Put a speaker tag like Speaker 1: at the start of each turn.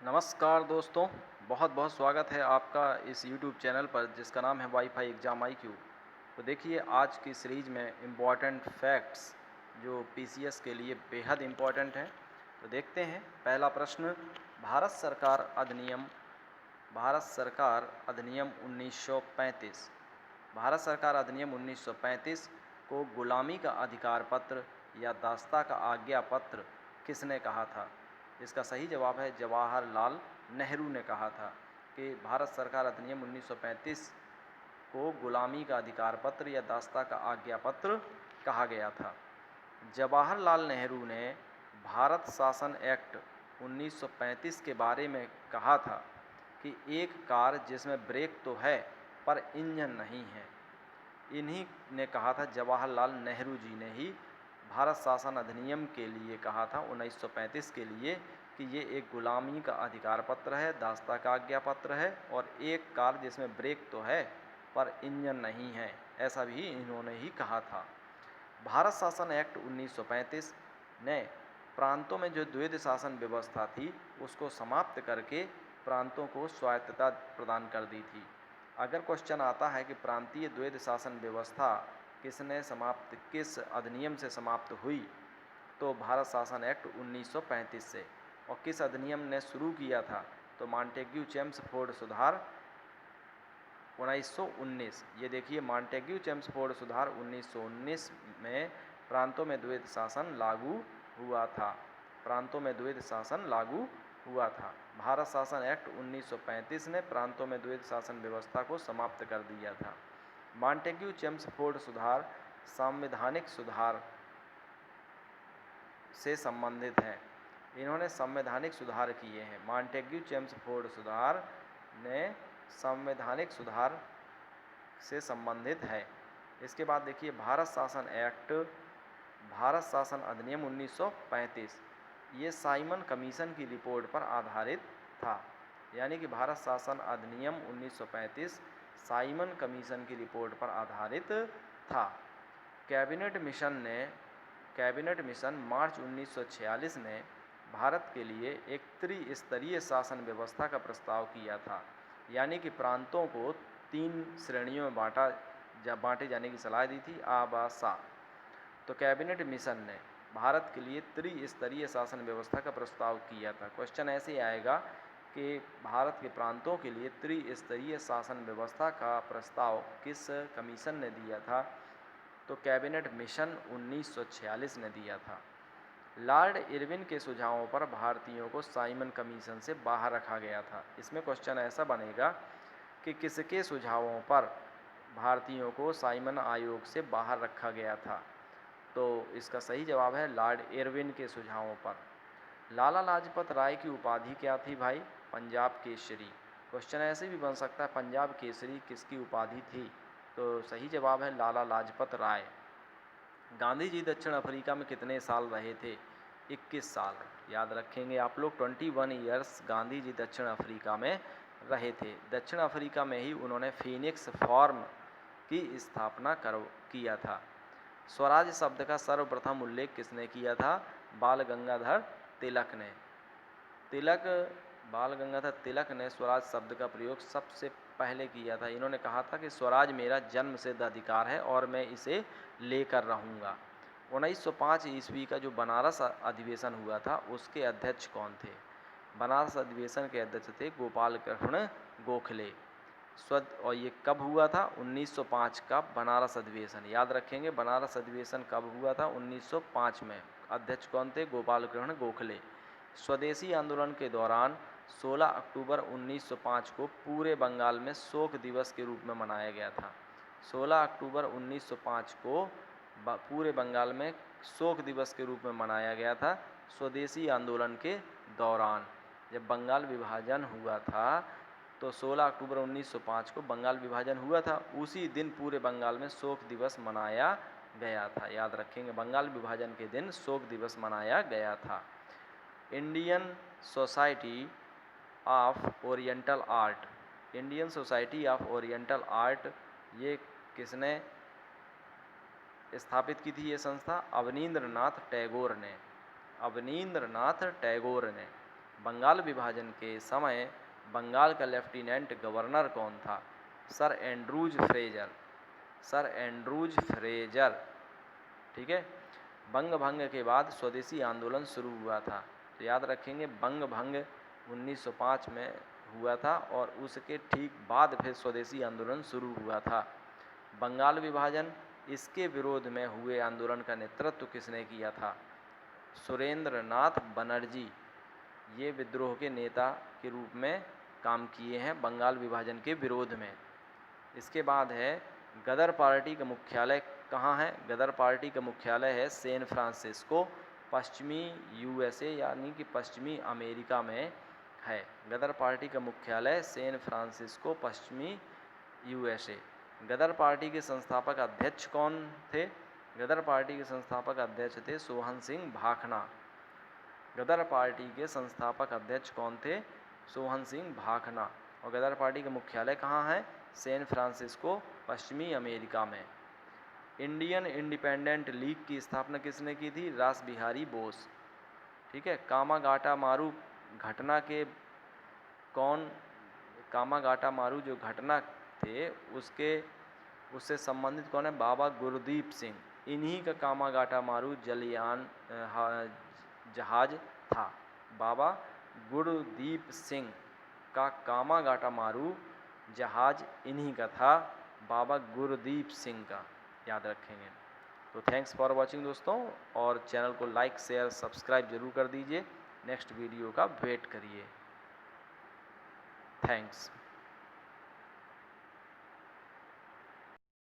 Speaker 1: नमस्कार दोस्तों, बहुत बहुत स्वागत है आपका इस YouTube चैनल पर जिसका नाम है वाईफाई एग्ज़ाम IQ। तो देखिए आज की सीरीज़ में इम्पॉर्टेंट फैक्ट्स जो PCS के लिए बेहद इम्पॉर्टेंट हैं। तो देखते हैं पहला प्रश्न, भारत सरकार अधिनियम 1935 भारत सरकार अधिनियम 1935 को गुलामी का अधिकार पत्र या दास्ता का आज्ञा पत्र किसने कहा था? इसका सही जवाब है जवाहरलाल नेहरू ने कहा था कि भारत सरकार अधिनियम 1935 को गुलामी का अधिकार पत्र या दास्ता का आज्ञा पत्र कहा गया था। जवाहरलाल नेहरू ने भारत शासन एक्ट 1935 के बारे में कहा था कि एक कार जिसमें ब्रेक तो है पर इंजन नहीं है। इन्हीं ने कहा था, जवाहरलाल नेहरू जी ने ही भारत शासन अधिनियम के लिए कहा था 1935 के लिए कि ये एक गुलामी का अधिकार पत्र है, दास्ता का आज्ञा पत्र है और एक कार जिसमें ब्रेक तो है पर इंजन नहीं है, ऐसा भी इन्होंने ही कहा था। भारत शासन एक्ट 1935 ने प्रांतों में जो द्वैध शासन व्यवस्था थी उसको समाप्त करके प्रांतों को स्वायत्तता प्रदान कर दी थी। अगर क्वेश्चन आता है कि प्रांतीय द्वैध शासन व्यवस्था किस अधिनियम से समाप्त हुई, तो भारत शासन एक्ट 1935 से। और किस अधिनियम ने शुरू किया था, तो मॉन्टेग्यू चेम्सफोर्ड सुधार 1919। ये देखिए मॉन्टेग्यू चेम्सफोर्ड सुधार 1919 में प्रांतों में द्वैध शासन लागू हुआ था। प्रांतों में द्वैध शासन लागू हुआ था। भारत शासन एक्ट 1935 ने प्रांतों में द्वैध शासन व्यवस्था को समाप्त कर दिया था। मॉन्टेग्यू चेम्सफोर्ड सुधार संवैधानिक सुधार से संबंधित हैं। इन्होंने संवैधानिक सुधार किए हैं। मॉन्टेग्यू चेम्सफोर्ड सुधार ने संवैधानिक सुधार से संबंधित है। इसके बाद देखिए भारत शासन अधिनियम 1935, ये साइमन कमीशन की रिपोर्ट पर आधारित था। यानी कि भारत शासन अधिनियम 1935 साइमन कमीशन की रिपोर्ट पर आधारित था। कैबिनेट मिशन मार्च 1946 ने भारत के लिए एक त्रिस्तरीय शासन व्यवस्था का प्रस्ताव किया था। यानी कि प्रांतों को 3 श्रेणियों में बांटे जाने की सलाह दी थी, आ बा सा। तो कैबिनेट मिशन ने भारत के लिए त्रिस्तरीय शासन व्यवस्था का प्रस्ताव किया था। क्वेश्चन ऐसे आएगा कि भारत के प्रांतों के लिए त्रिस्तरीय शासन व्यवस्था का प्रस्ताव किस कमीशन ने दिया था, तो कैबिनेट मिशन 1946 ने दिया था। लॉर्ड इरविन के सुझावों पर भारतीयों को साइमन कमीशन से बाहर रखा गया था। इसमें क्वेश्चन ऐसा बनेगा कि किसके सुझावों पर भारतीयों को साइमन आयोग से बाहर रखा गया था, तो इसका सही जवाब है लॉर्ड इरविन के सुझावों पर। लाला लाजपत राय की उपाधि क्या थी भाई? पंजाब केसरी। क्वेश्चन ऐसे भी बन सकता है पंजाब केसरी किसकी उपाधि थी, तो सही जवाब है लाला लाजपत राय। गांधी जी दक्षिण अफ्रीका में कितने साल रहे थे? 21 साल। याद रखेंगे आप लोग, 21 ईयर्स गांधी जी दक्षिण अफ्रीका में रहे थे। दक्षिण अफ्रीका में ही उन्होंने फीनिक्स फॉर्म की स्थापना किया था। स्वराज शब्द का सर्वप्रथम उल्लेख किसने किया था? बाल गंगाधर तिलक ने। बाल गंगाधर तिलक ने स्वराज शब्द का प्रयोग सबसे पहले किया था। इन्होंने कहा था कि स्वराज मेरा जन्मसिद्ध अधिकार है और मैं इसे लेकर रहूँगा। 1905 ईस्वी का जो बनारस अधिवेशन हुआ था उसके अध्यक्ष कौन थे? बनारस अधिवेशन के अध्यक्ष थे गोपाल कृष्ण गोखले। और ये कब हुआ था? 1905 का बनारस अधिवेशन। याद रखेंगे बनारस अधिवेशन कब हुआ था? 1905 में। अध्यक्ष कौन थे? गोपाल कृष्ण गोखले। स्वदेशी आंदोलन के दौरान 16 अक्टूबर 1905 को पूरे बंगाल में शोक दिवस के रूप में मनाया गया था। 16 अक्टूबर 1905 को पूरे बंगाल में शोक दिवस के रूप में मनाया गया था। स्वदेशी आंदोलन के दौरान जब बंगाल विभाजन हुआ था, तो 16 अक्टूबर 1905 को बंगाल विभाजन हुआ था। उसी दिन पूरे बंगाल में शोक दिवस मनाया गया था। याद रखेंगे बंगाल विभाजन के दिन शोक दिवस मनाया गया था। Indian society of oriental art, Indian society of oriental art, ये किसने स्थापित की थी? ये संस्था अवनींद्रनाथ टैगोर ने। अवनींद्रनाथ टैगोर ने बंगाल विभाजन के समय बंगाल का लेफ्टिनेंट गवर्नर कौन था? Sir Andrews Fraser, sir Andrews Fraser. ठीक है। बंग भंग के बाद स्वदेशी आंदोलन शुरू हुआ था, तो याद रखेंगे बंग भंग 1905 में हुआ था और उसके ठीक बाद फिर स्वदेशी आंदोलन शुरू हुआ था। बंगाल विभाजन, इसके विरोध में हुए आंदोलन का नेतृत्व किसने किया था? सुरेंद्र नाथ बनर्जी, ये विद्रोह के नेता के रूप में काम किए हैं बंगाल विभाजन के विरोध में। इसके बाद है गदर पार्टी का मुख्यालय कहाँ है? गदर पार्टी का मुख्यालय है सैन फ्रांसिस्को, पश्चिमी यूएसए यानी कि पश्चिमी अमेरिका में है। गदर पार्टी का मुख्यालय सैन फ्रांसिस्को, पश्चिमी यूएसए। गदर पार्टी के संस्थापक अध्यक्ष कौन थे? गदर पार्टी के संस्थापक अध्यक्ष थे सोहन सिंह भाखना। गदर पार्टी के संस्थापक अध्यक्ष कौन थे? सोहन सिंह भाखना। और गदर पार्टी का मुख्यालय कहाँ है? सैन फ्रांसिस्को, पश्चिमी अमेरिका में। इंडियन इंडिपेंडेंट लीग की स्थापना किसने की थी? रास बिहारी बोस। ठीक है। कामागाटा मारू घटना के कौन, कामागाटा मारू जो घटना थे उससे संबंधित कौन है? बाबा गुरदीप सिंह। इन्हीं का कामागाटा मारू जलयान जहाज था। बाबा गुरदीप सिंह का कामागाटा मारू जहाज इन्हीं का था, बाबा गुरदीप सिंह का, याद रखेंगे। तो थैंक्स फॉर वॉचिंग दोस्तों, और चैनल को लाइक शेयर सब्सक्राइब जरूर कर दीजिए। नेक्स्ट वीडियो का वेट करिए। थैंक्स।